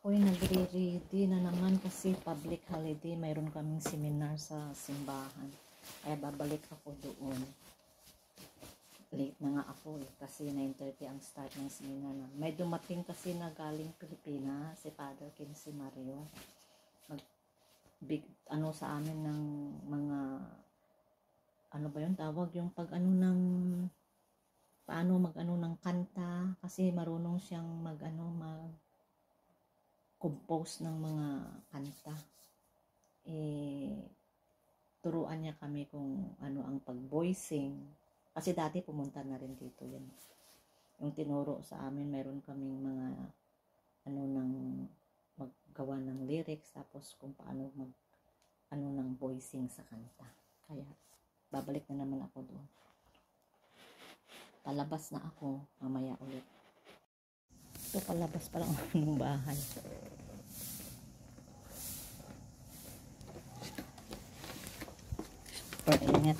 Ako'y nagre-ready na naman kasi public holiday. Mayroon kaming seminar sa simbahan. Kaya babalik ako doon. Late na nga ako kasi 9:30 ang start ng seminar na. May dumating kasi na galing Pilipinas, si Father Quincy Mario. Sa amin ng mga ano ba yun tawag, yung pag paano ng kanta, kasi marunong siyang mag compose ng mga kanta. Turuan niya kami kung ano ang pag-voicing. Kasi dati pumunta na rin dito yan. Yung tinuro sa amin, meron kaming mga maggawa ng lyrics, tapos kung paano ng voicing sa kanta. Kaya babalik na naman ako doon. Palabas na ako mamaya ulit. Ito palabas pa lang ng bahay. Super init.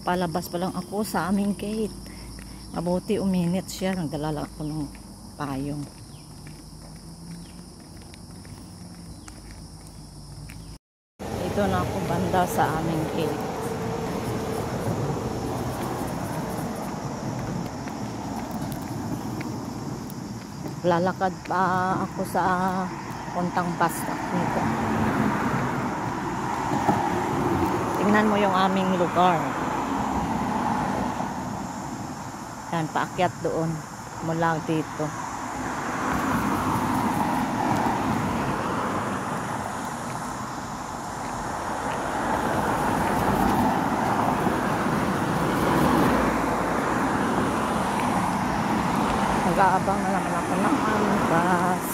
Palabas pa lang ako sa aming gate. Mabuti uminit siya. Nagdala lang ako ng payong. Ito na ako banda sa aming gate. Lalakad pa ako sa puntang bus stop nito. Tingnan mo yung aming lugar. Yan, paakyat doon mula dito. Nag-aabang na naman ako ng aming bus.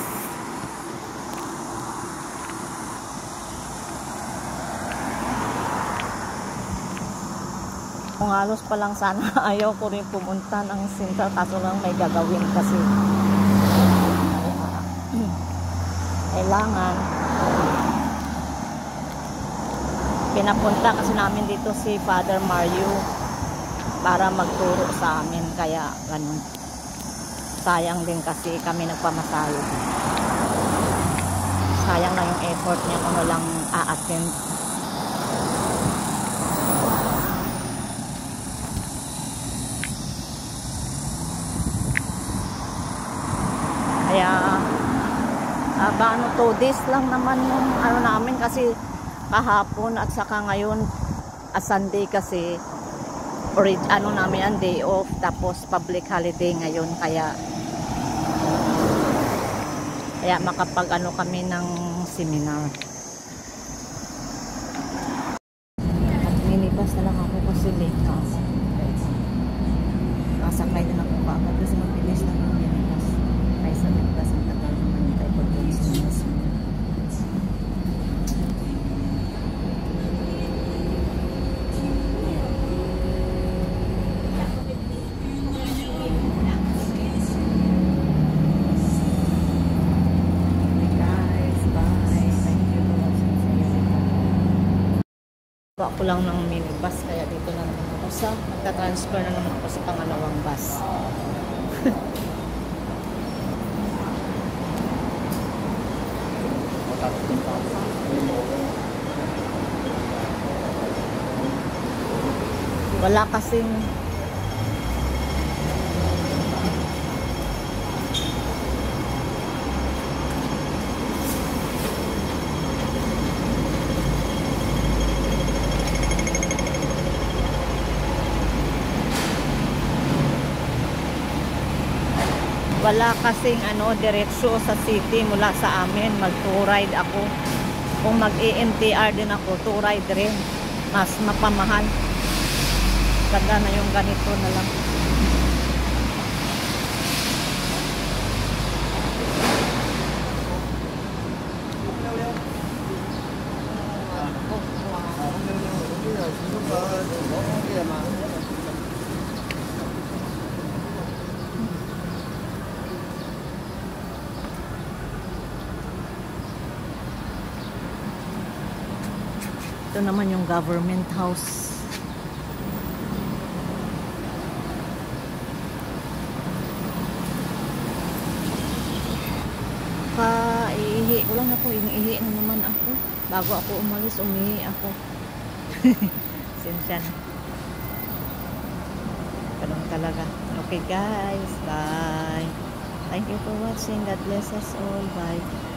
Kung halos pa lang sana ayaw ko rin pumunta ng Sintal, kaso lang may gagawin kasi kailangan pinapunta kasi namin dito si Father Mario para magturo sa amin, kaya ganun. Sayang din kasi kami nagpamasahe. Sayang na yung effort niya kung walang a-attend. Kaya 2 days lang naman yung namin, kasi kahapon at saka ngayon Sunday kasi namin ang day off, tapos public holiday ngayon, kaya makapag kami ng seminar. At minibus na lang ako kasi late na ako. Kasakay din ako kaagad kasi mabilis na ako minibus. Kaya sa minibus ang tagal naman tayo pag-ulis na seminar. Ako lang ng minibus, kaya dito na naman ako magta-transfer na naman ako sa pangalawang bus. Wala kasing diretso sa city mula sa amin. Mag-tour ride ako. kung mag-EMTR din ako, to ride rin. Mas mapamahal. Ganda na yung ganito na lang. Ito naman yung government house. Iihi ko lang ako. Iihi na naman ako. Bago ako umalis, umihi ako. Sinsya na. Ganun talaga. Okay guys. Bye. Thank you for watching. God bless us all. Bye.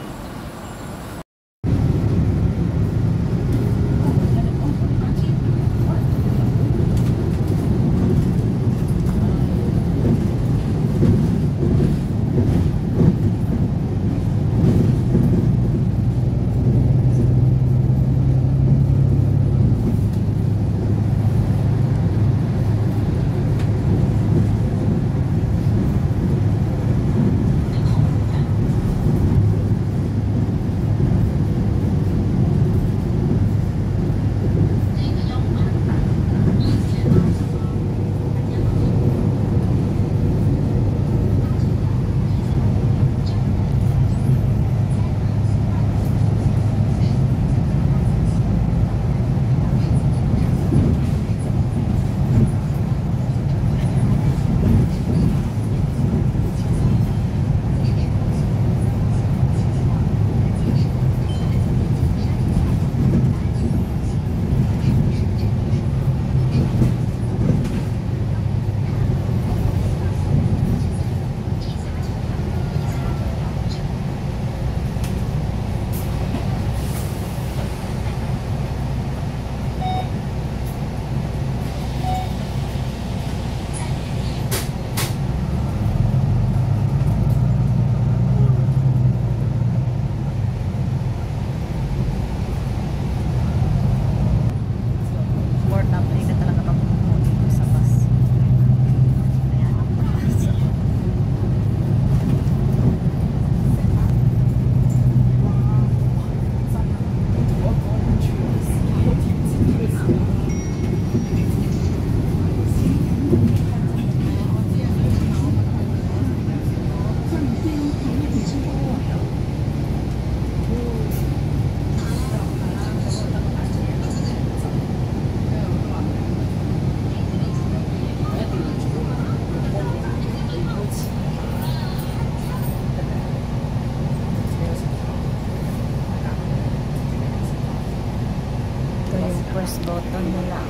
Press button nila.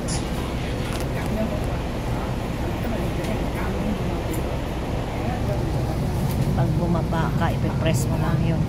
Pag bumaba ka, ipipress mo lang yun.